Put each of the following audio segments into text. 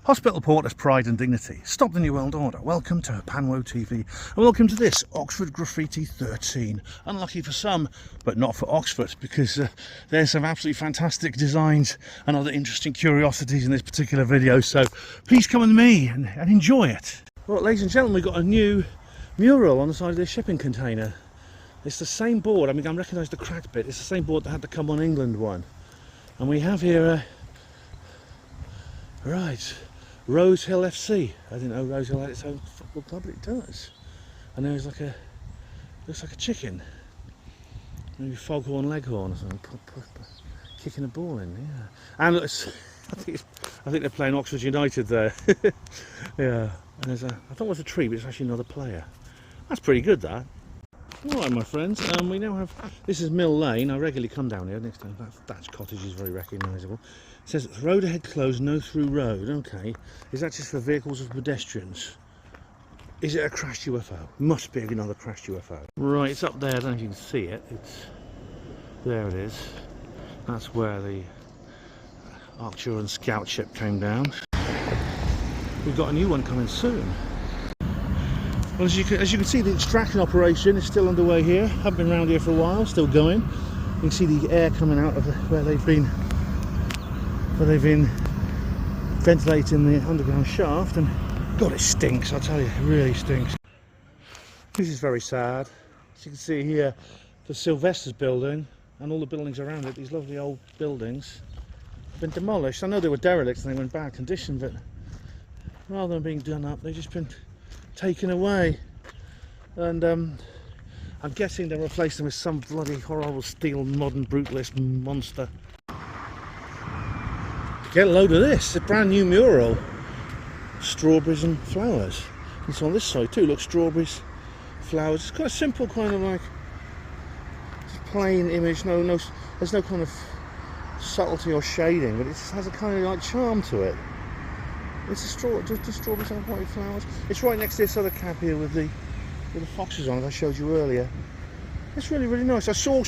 Hospital porters, pride and dignity. Stop the New World Order. Welcome to Panwo TV. And welcome to this, Oxford Graffiti 13. Unlucky for some, but not for Oxford, because there's some absolutely fantastic designs and other interesting curiosities in this particular video. So please come with me and enjoy it. Well, ladies and gentlemen, we've got a new mural on the side of this shipping container. It's the same board. I mean, I recognise the cracked bit. It's the same board that had the Come On England one. And we have here, right, Rose Hill FC. I didn't know Rose Hill had its own football club, but it does. And there's like a, looks like a chicken. Maybe foghorn leghorn or something, kicking a ball in, yeah. And it's, I think they're playing Oxford United there. Yeah, and there's a, I thought it was a tree, but it's actually another player. That's pretty good, that. Alright, my friends, we now have, this is Mill Lane. I regularly come down here next time. That thatched cottage is very recognisable. It says road ahead closed, no through road. Okay, is that just for vehicles or pedestrians? Is it a crashed UFO? Must be another crashed UFO. Right, it's up there. I don't know if you can see it. It's there. It is. That's where the Arcturian scout ship came down. We've got a new one coming soon. Well, as you can see, the extraction operation is still underway here. Haven't been around here for a while, still going. You can see the air coming out of where they've been ventilating the underground shaft, and God, it stinks, I tell you, it really stinks. This is very sad. As you can see here, the Sylvester's building and all the buildings around it, these lovely old buildings, have been demolished. I know they were derelicts and they were in bad condition, but rather than being done up, they've just been taken away, and I'm guessing they'll replace them with some bloody horrible steel modern brutalist monster. Get a load of this, a brand new mural, strawberries and flowers. It's on this side too, look, strawberries, flowers. It's quite a simple kind of like plain image, there's no kind of subtlety or shading, but it just has a kind of like charm to it. It's a strawberries and white flowers. It's right next to this other cab here with the foxes on it I showed you earlier. It's really, really nice. I filmed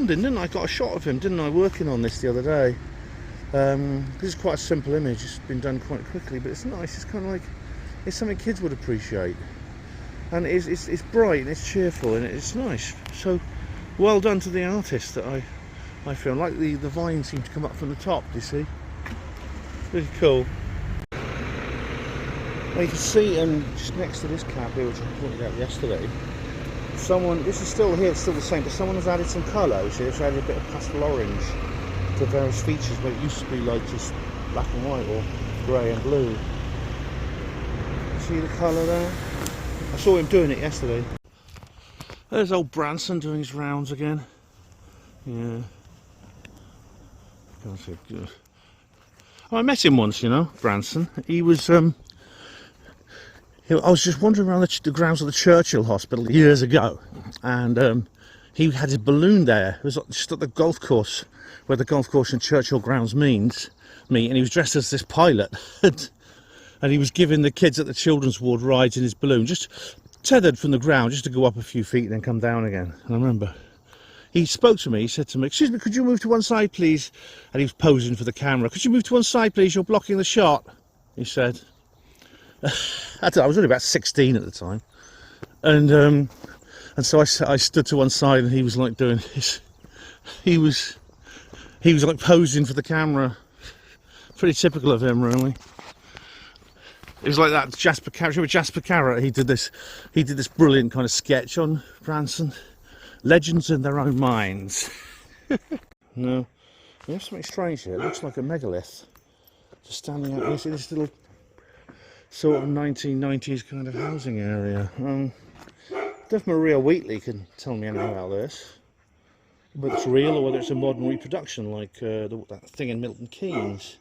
him, didn't I? I got a shot of him, didn't I, working on this the other day. This is quite a simple image. It's been done quite quickly, but it's nice. It's kind of like, it's something kids would appreciate. And it's bright and it's cheerful and it's nice. So, well done to the artist that I filmed. Like the vine seemed to come up from the top, do you see? Really cool. Well, you can see, just next to this cab here, which I pointed out yesterday, this is still here, it's still the same, but someone has added some colour. You see, it's added a bit of pastel orange to various features where it used to be like just black and white or grey and blue. See the colour there? I saw him doing it yesterday. There's old Branson doing his rounds again. Yeah. Can't see good. Oh, I met him once, you know, Branson. He was, I was just wandering around the grounds of the Churchill Hospital years ago, and he had his balloon there. It was just at the golf course, where the golf course and Churchill grounds meet, and he was dressed as this pilot, and he was giving the kids at the children's ward rides in his balloon, just tethered from the ground, just to go up a few feet and then come down again. And I remember he spoke to me, he said to me, "Excuse me, could you move to one side, please?" And he was posing for the camera. "Could you move to one side, please? You're blocking the shot," he said. I was only about 16 at the time. And so I stood to one side, and he was like doing his... He was like posing for the camera. Pretty typical of him, really. It was like that Jasper Carrott. Remember Jasper Carrott? He did this brilliant kind of sketch on Branson. Legends in their own minds. No, there's something strange here. It looks like a megalith just standing out. You see this little sort of 1990s kind of housing area. If Maria Wheatley can tell me anything about this, whether it's real or whether it's a modern reproduction like that thing in Milton Keynes.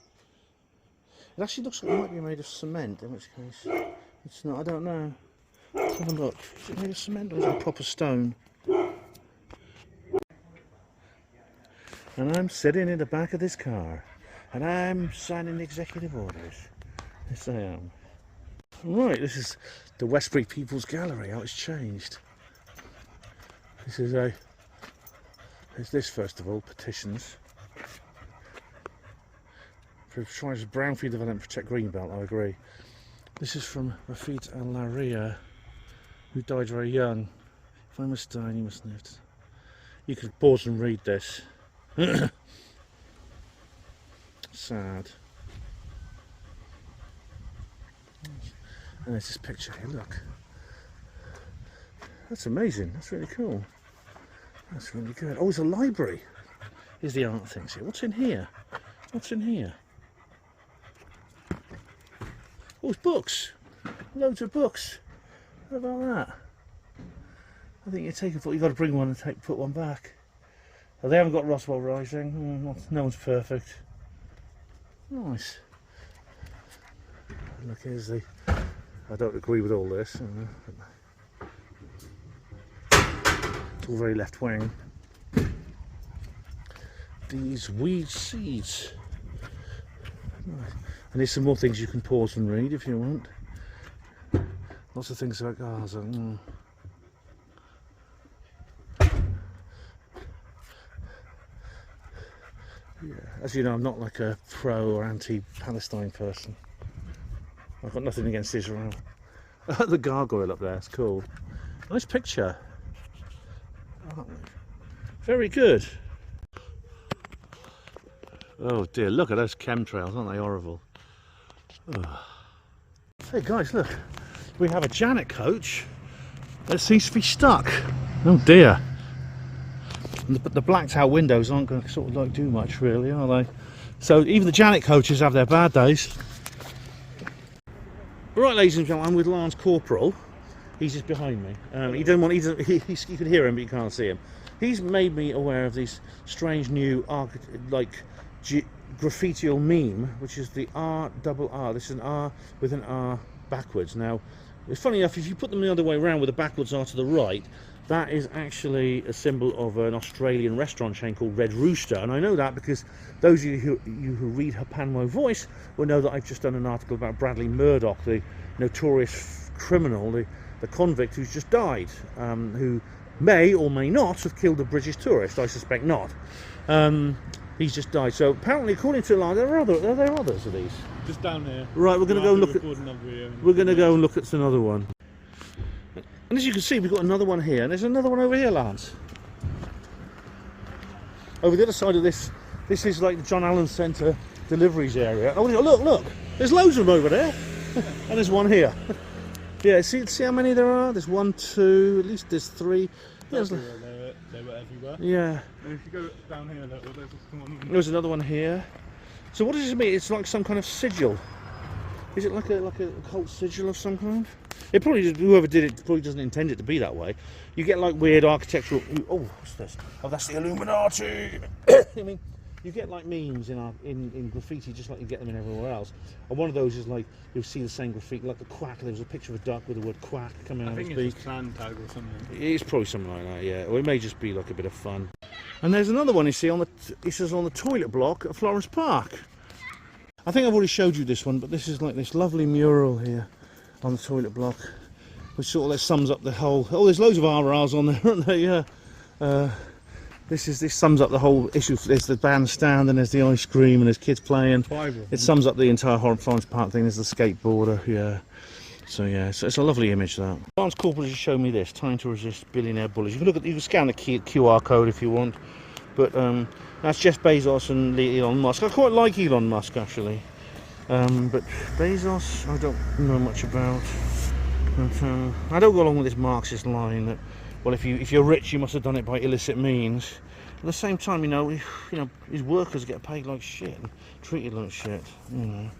It actually looks like it might be made of cement, in which case it's not. I don't know. Let's have a look. Is it made of cement or is it a proper stone? And I'm sitting in the back of this car, and I'm signing executive orders. Yes, I am. Right, this is the Westbury People's Gallery. How it's changed. There's this first of all, petitions. Tries brownfield development, protect greenbelt. I agree. This is from Graffiti and Laria, who died very young. If I must die, you must live. You could pause and read this. Sad. And there's this picture here, look. That's amazing, that's really cool. That's really good. Oh, it's a library. Here's the art things here. What's in here? What's in here? Oh, it's books. Loads of books. How about that? I think you take a photo, you've got to bring one and put one back. Oh, they haven't got Roswell Rising. No one's perfect. Nice. Look, here's the... I don't agree with all this. It's all very left wing. These weed seeds. Nice. And there's some more things you can pause and read if you want. Lots of things about Gaza. Yeah, as you know, I'm not like a pro or anti-Palestine person. I've got nothing against Israel. The gargoyle up there, it's cool. Nice picture. Oh, very good. Oh dear, look at those chemtrails, aren't they horrible? Oh. Hey guys, look. We have a Janet coach that seems to be stuck. Oh dear. But the blacked out windows aren't going to sort of like do much really, are they? So even the Janet coaches have their bad days. Right, ladies and gentlemen, I'm with Lance Corporal. He's just behind me. You can hear him, but you can't see him. He's made me aware of this strange new graffiti meme, which is the RRR. This is an R with an R backwards. Now, it's funny enough, if you put them the other way around with the backwards R to the right, that is actually a symbol of an Australian restaurant chain called Red Rooster. And I know that because those of you who read her Panmo Voice will know that I've just done an article about Bradley Murdoch, the notorious criminal, the convict who's just died, who may or may not have killed a British tourist. I suspect not. He's just died. So apparently, according to Lana, are there others of these? Just down here. Right, we're going to go and look at. We're going to go and look at another one. And as you can see, we've got another one here, and there's another one over here, Lance. Over the other side of this is like the John Allen Centre deliveries area. Oh, look! There's loads of them over there, and there's one here. Yeah, see how many there are? There's 1, 2, at least there's 3. They were everywhere. Yeah. And if you go down here, there's another one here. So what does this mean? It's like some kind of sigil. Is it like a cult sigil of some kind? It probably, whoever did it probably doesn't intend it to be that way. You get like weird architectural. Oh, what's this? Oh, that's the Illuminati. I mean, you get like memes in graffiti just like you get them in everywhere else. And one of those is like you'll see the same graffiti, like the quack. There was a picture of a duck with the word quack coming out of its beak. I think it's a clan tag or something. It's probably something like that, yeah. Or it may just be like a bit of fun. And there's another one you see it says on the toilet block at Florence Park. I think I've already showed you this one, but this is like this lovely mural here on the toilet block, which sort of sums up the whole. Oh, there's loads of RRs on there, aren't there? Yeah. This sums up the whole issue. There's the bandstand, and there's the ice cream, and there's kids playing. It sums up the entire Florence Park thing. There's the skateboarder. Yeah. So yeah, so it's a lovely image that. Lance Corporal just showed me this. Time to resist billionaire bullies. You can scan the QR code if you want, but that's Jeff Bezos and Elon Musk. I quite like Elon Musk actually, but Bezos I don't know much about. But, I don't go along with this Marxist line that, well, if you're rich, you must have done it by illicit means. At the same time, you know, his workers get paid like shit and treated like shit, you know.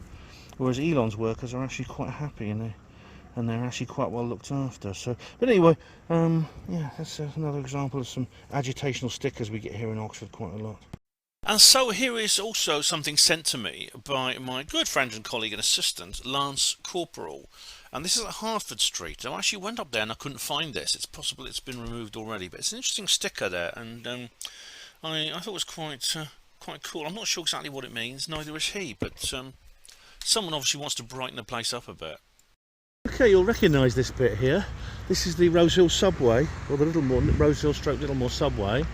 Whereas Elon's workers are actually quite happy and they're actually quite well looked after. So, but anyway, yeah, that's another example of some agitational stickers we get here in Oxford quite a lot. And so here is also something sent to me by my good friend and colleague and assistant, Lance Corporal. And this is at Hertford Street. I actually went up there and I couldn't find this. It's possible it's been removed already, but it's an interesting sticker there, and I thought it was quite cool. I'm not sure exactly what it means, neither is he, but someone obviously wants to brighten the place up a bit. Okay, you'll recognise this bit here. This is the Rosehill subway, or the Rosehill / Littlemore subway.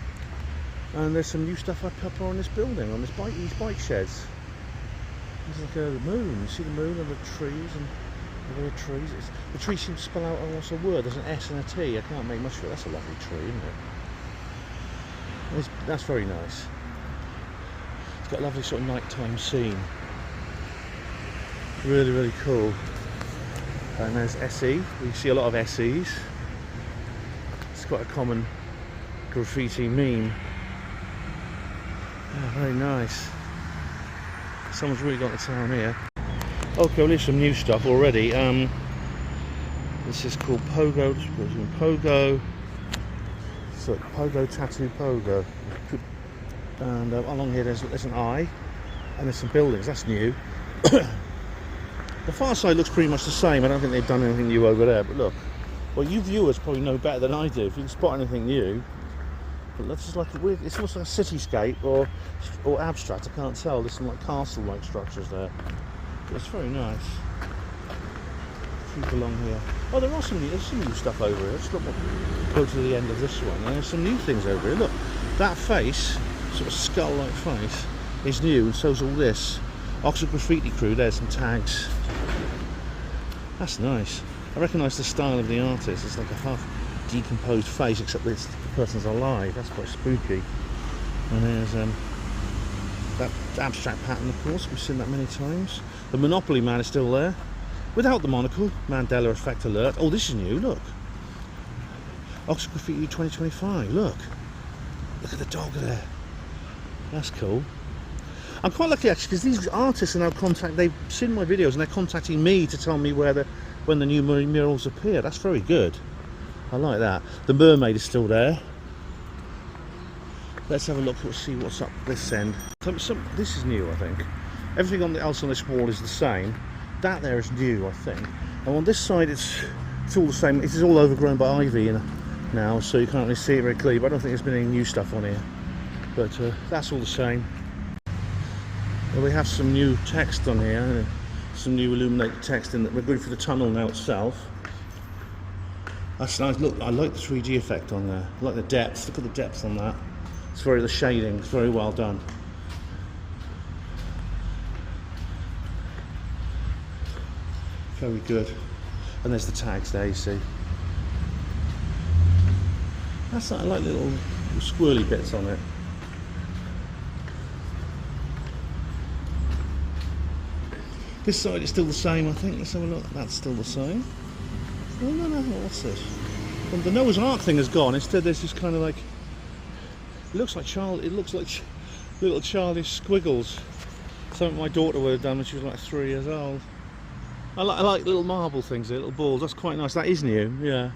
And there's some new stuff I put on this building, on these bike sheds. It's like the moon. You see the moon and the trees and the weird trees. The tree seems to spell out almost a word. There's an S and a T. I can't make much of it. That's a lovely tree, isn't it? That's very nice. It's got a lovely sort of nighttime scene. Really, really cool. And there's SE. We see a lot of SEs. It's quite a common graffiti meme. Yeah, very nice. Someone's really got the town here. Okay, well, here's some new stuff already. This is called Pogo. Pogo. So Pogo Tattoo Pogo. And along here there's an eye, and there's some buildings. That's new. The far side looks pretty much the same. I don't think they've done anything new over there. But look, well, you viewers probably know better than I do. If you can spot anything new. But that's just like a weird. It's almost like a cityscape or abstract. I can't tell. There's some like castle-like structures there. But it's very nice. Keep along here. Oh, there's some new stuff over here. Let's go to the end of this one. And there's some new things over here. Look, that face, sort of skull-like face, is new, and so's all this. Oxford Graffiti Crew. There's some tags. That's nice. I recognise the style of the artist. It's like a half decomposed face, except the person's alive. That's quite spooky. And there's that abstract pattern, of course. We've seen that many times. The Monopoly man is still there, without the monocle. Mandela effect alert. Oh, this is new. Look, Oxford Graffiti 2025. Look at the dog there. That's cool. I'm quite lucky actually, because these artists are now they've seen my videos and they're contacting me to tell me when the new murals appear. That's very good. I like that. The mermaid is still there. Let's have a look. Let's see what's up this end. This is new, I think. Everything else on this wall is the same. That there is new, I think. And on this side, it's all the same. It is all overgrown by ivy now, so you can't really see it very clearly. But I don't think there's been any new stuff on here. But that's all the same. Well, we have some new text on here. Some new illuminated text in that we're going for the tunnel now itself. That's nice. Look, I like the 3D effect on there. I like the depth. Look at the depth on that. It's the shading. It's very well done. Very good. And there's the tags there, you see. I like little squirrely bits on it. This side is still the same, I think. Let's have a look. That's still the same. Oh, no, what's this? Well, the Noah's Ark thing has gone. Instead, there's this kind of like. It looks like little childish squiggles. Something my daughter would have done when she was like 3 years old. I like little marble things, little balls. That's quite nice. That is new, yeah.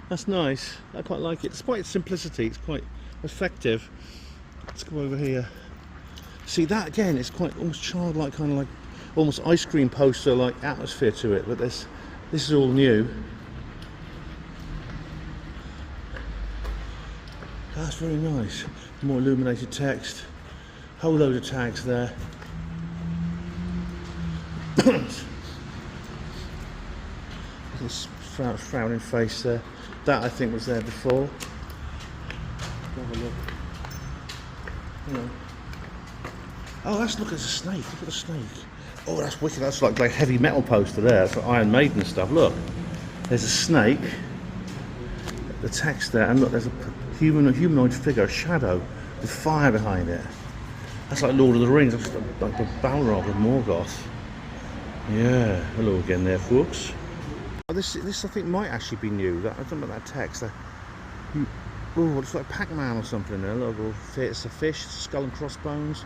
That's nice. I quite like it. Despite its simplicity, it's quite effective. Let's go over here. See that again? It's quite almost childlike, kind of like almost ice cream poster like atmosphere to it. But this is all new. That's very nice. More illuminated text. Whole load of tags there. This frowning face there. That I think was there before. Have a look. Oh, look, there's a snake. Look at the snake. Oh, that's wicked. That's like a heavy metal poster there. That's like Iron Maiden stuff. Look, there's a snake. The text there, and look, there's a humanoid figure, a shadow, with fire behind it. That's like Lord of the Rings. That's like the Balrog of Morgoth. Yeah. Hello again there, folks. This I think might actually be new. I don't know about that text. Oh, it's like Pac-Man or something there. Look, it's a fish, it's a skull and crossbones.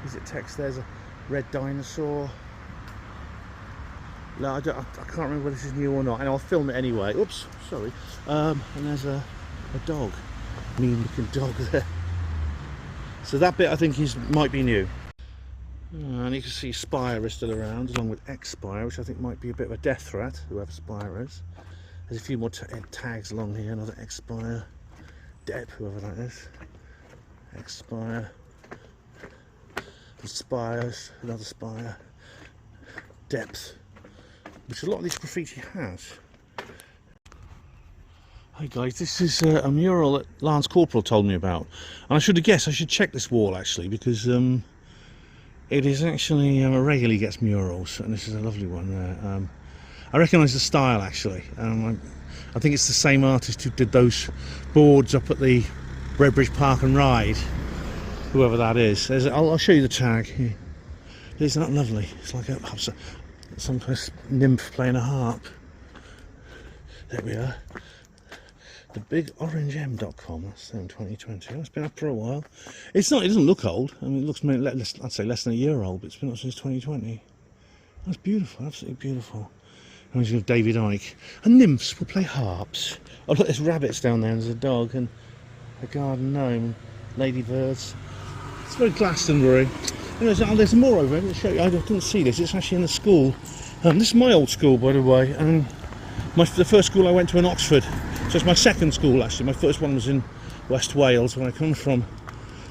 Is it text? There's a red dinosaur. No, I can't remember whether this is new or not, and I'll film it anyway. Oops, sorry. And there's a dog, mean-looking dog there. So that bit I think might be new. And you can see Spire is still around, along with X-Spire, which I think might be a bit of a death threat, whoever Spire is. There's a few more tags along here, another X-Spire, Dep, whoever that is. X-Spire, Spires, another Spire, Depth, which a lot of this graffiti has. Hi guys, this is a mural that Lance Corporal told me about. And I should have guessed, I should check this wall actually, because it is actually regularly gets murals, and this is a lovely one there. I recognise the style actually. I think it's the same artist who did those boards up at the Redbridge Park and Ride, whoever that is. I'll show you the tag here. Isn't that lovely? It's like some kind of nymph playing a harp. There we are. TheBigOrangeM.com. That's in 2020. It's been up for a while. It's not. It doesn't look old. I mean, it looks I'd say less than a year old, but it's been up since 2020. That's beautiful. Absolutely beautiful. Reminds me of David Icke. And nymphs will play harps. Oh look, there's rabbits down there. There's a dog and a garden gnome, ladybirds. It's very Glastonbury. There's more over. Let me show you. I didn't see this. It's actually in the school. This is my old school, by the way. The first school I went to in Oxford. So it's my second school actually. My first one was in West Wales, where I come from.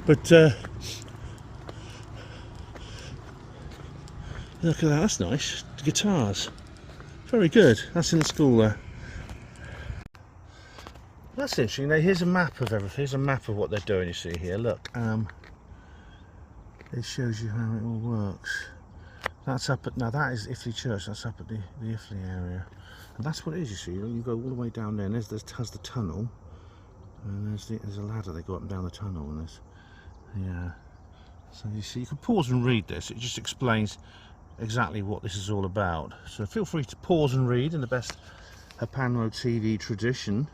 But look at that. That's nice. The guitars. Very good. That's in the school there. That's interesting. Now here's a map of everything. Here's a map of what they're doing. You see here. Look. It shows you how it all works. That's up at, now that is Iffley Church. That's up at the Iffley area, and that's what it is. You see, you go all the way down there, and there's the tunnel, and there's a ladder. They go up and down the tunnel, and there's So you see, you can pause and read this. It just explains exactly what this is all about. So feel free to pause and read in the best Panro TV tradition.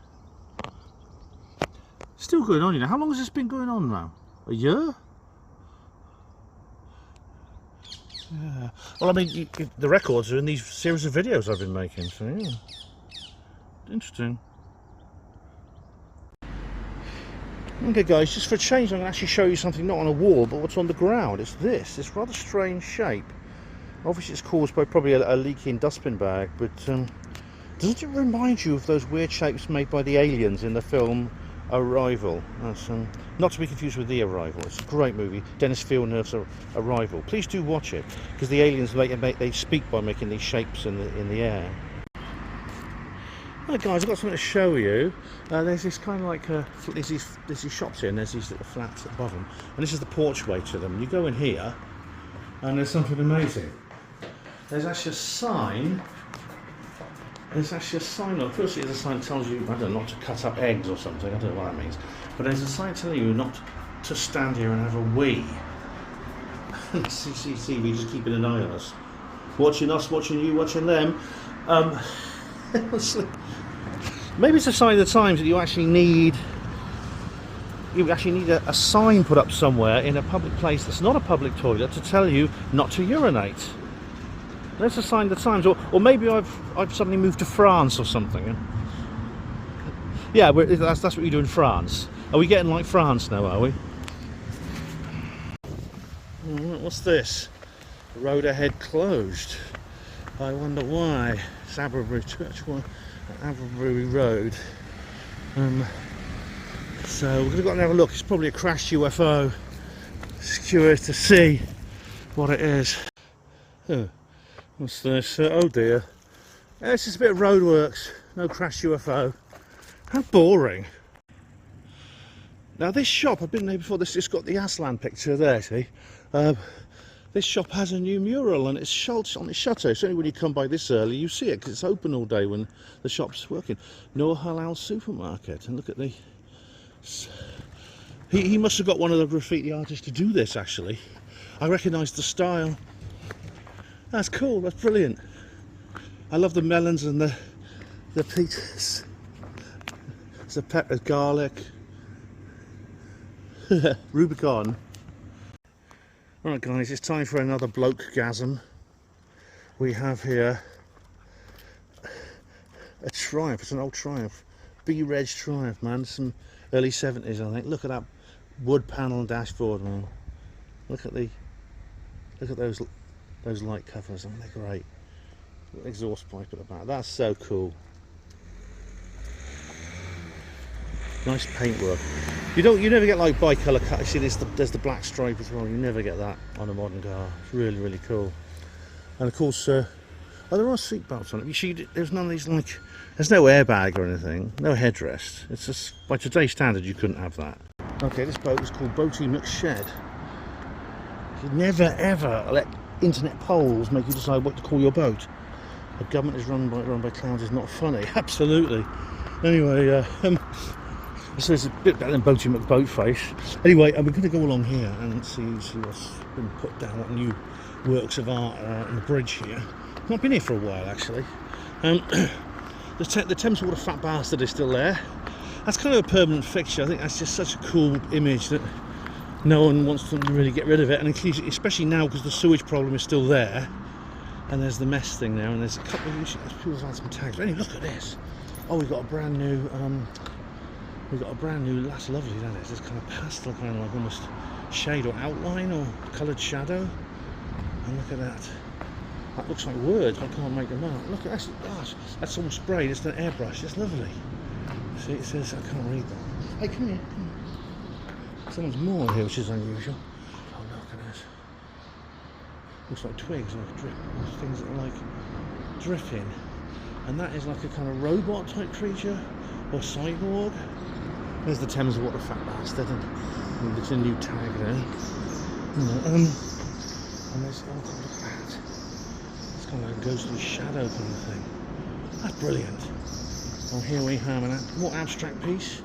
Still going on, you know. How long has this been going on now? A year? Yeah. Well, I mean, the records are in these series of videos I've been making, so yeah. Interesting. Okay guys, just for a change I'm going to actually show you something not on a wall, but what's on the ground. It's this rather strange shape. Obviously it's caused by probably a leaking dustbin bag, but doesn't it remind you of those weird shapes made by the aliens in the film Arrival? That's not to be confused with The Arrival. It's a great movie. Dennis Villeneuve's Arrival. Please do watch it, because the aliens they speak by making these shapes in the air. Right guys, I've got something to show you. There's this kind of like there's these shops here, and there's these little flats above them, and this is the porchway to them. You go in here, and there's something amazing. There's actually a sign. There's actually a sign on. Firstly, there's a sign that tells you, I don't know, not to cut up eggs or something. I don't know what that means. But there's a sign telling you not to stand here and have a wee. CCTV just keeping an eye on us. Watching us, watching you, watching them. Maybe it's a sign of the times that you actually need a sign put up somewhere in a public place that's not a public toilet to tell you not to urinate. That's a sign of the times, or maybe I've suddenly moved to France or something. Yeah, that's what you do in France. Are we getting like France now? Are we? What's this? Road ahead closed. I wonder why. It's Aberbury Church, Aberbury Road. So we're going to go and have a look. It's probably a crashed UFO. Just curious to see what it is. What's this? Oh dear. It's just a bit of roadworks. No crashed UFO. How boring. Now this shop, I've been there before. It's got the Aslan picture there. See, this shop has a new mural, and it's on its shutter. So only when you come by this early you see it, because it's open all day when the shop's working. No Halal Supermarket, and look at the. He must have got one of the graffiti artists to do this. Actually, I recognise the style. That's cool. That's brilliant. I love the melons and the peaches. There's the peppers, garlic, Rubicon. Right guys, it's time for another bloke-gasm. We have here a Triumph. It's an old Triumph, B-Reg Triumph, man. Some early 70s, I think. Look at that wood panel dashboard, man. Look at those light covers. Aren't they great? Exhaust pipe at the back. That's so cool. Nice paintwork. You never get like bi-colour cut. You see, there's the black stripe as well. You never get that on a modern car. It's really, really cool. And of course, there are seat belts on it. You see, there's none of these, like, there's no airbag or anything, no headrest. It's just, by today's standard, you couldn't have that. Okay, this boat is called Boaty McShed. Never ever let internet polls make you decide what to call your boat. The government is run by clowns is not funny. Absolutely. Anyway, so it's a bit better than Boaty McBoatface. Anyway, we're going to go along here and see what's been put down, what new works of art are on the bridge here. I've not been here for a while, actually. The Thames Water Fat Bastard is still there. That's kind of a permanent fixture. I think that's just such a cool image that no one wants to really get rid of it, and especially now because the sewage problem is still there, and there's the mess thing there, and there's a couple of people have had some tags. But anyway, look at this. Oh, we've got a brand new that's lovely, that is. This kind of pastel, kind of like almost shade or outline or coloured shadow. And look at that. That looks like words, but I can't make them out. Look at that. Gosh, that's all sprayed. It's an airbrush. It's lovely. See, it says, I can't read that. Hey, come here. Someone's moored here, which is unusual. Oh, look at this. Looks like twigs, like drip, things that are like dripping. And that is like a kind of robot type creature or cyborg. There's the Thames Water Fat Bastard, and there's a new tag there. And there's, oh, look at that. It's kind of like a ghostly shadow kind of thing. That's brilliant. Well, here we have an more abstract piece.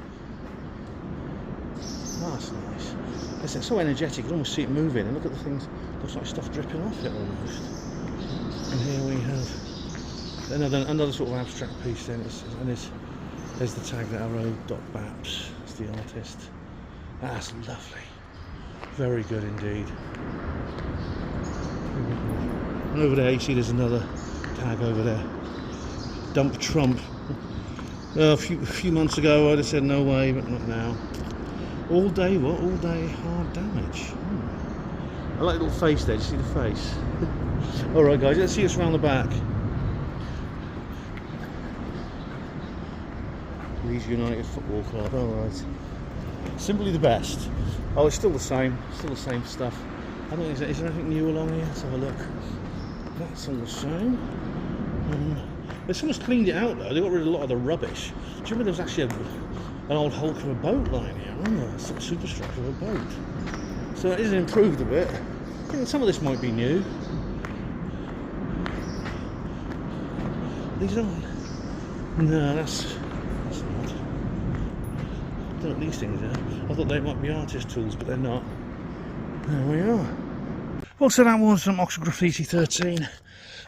Oh, that's nice. It's so energetic, you can almost see it moving. And look at the things, looks like stuff dripping off it almost. And here we have another sort of abstract piece then. There's the tag that I wrote, .baps, it's the artist. That's lovely. Very good indeed. And over there you see there's another tag over there. Dump Trump. A few months ago I'd have said no way, but not now. All day what? All day hard damage. I like the little face there, do you see the face? Alright guys, let's see us around the back. Leeds United Football Club, alright. Simply the best. Oh, it's still the same stuff. I don't think, is there anything new along here? Let's have a look. That's all the same. They someone's cleaned it out though, they got rid of a lot of the rubbish. Do you remember there was actually an old hulk of a boat lying here? Remember? Some superstructure of a boat. So it is improved a bit. I think some of this might be new. These aren't. No, that's not. I don't know what these things are. I thought they might be artist tools, but they're not. There we are. Well, so that was Oxford Graffiti 13.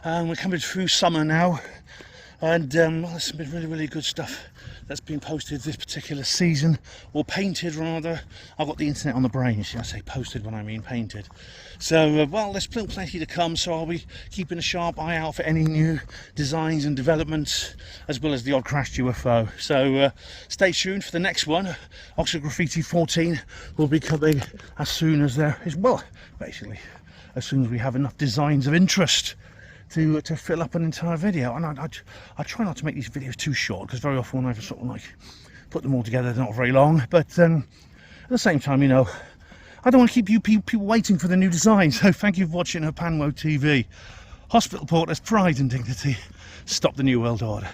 We're coming through summer now, and well, there's been really good stuff that's been posted this particular season, or painted rather. I've got the internet on the brain, you see. I say posted when I mean painted. So well, there's still plenty to come, so I'll be keeping a sharp eye out for any new designs and developments, as well as the odd crashed UFO. So stay tuned for the next one. Oxford Graffiti 14 will be coming as soon as there is, well, basically as soon as we have enough designs of interest to fill up an entire video. And I try not to make these videos too short, because very often when I sort of like put them all together, they're not very long. But at the same time, you know, I don't want to keep you people waiting for the new design. So thank you for watching Panwo TV. Hospital Port, there's pride and dignity. Stop the New World Order.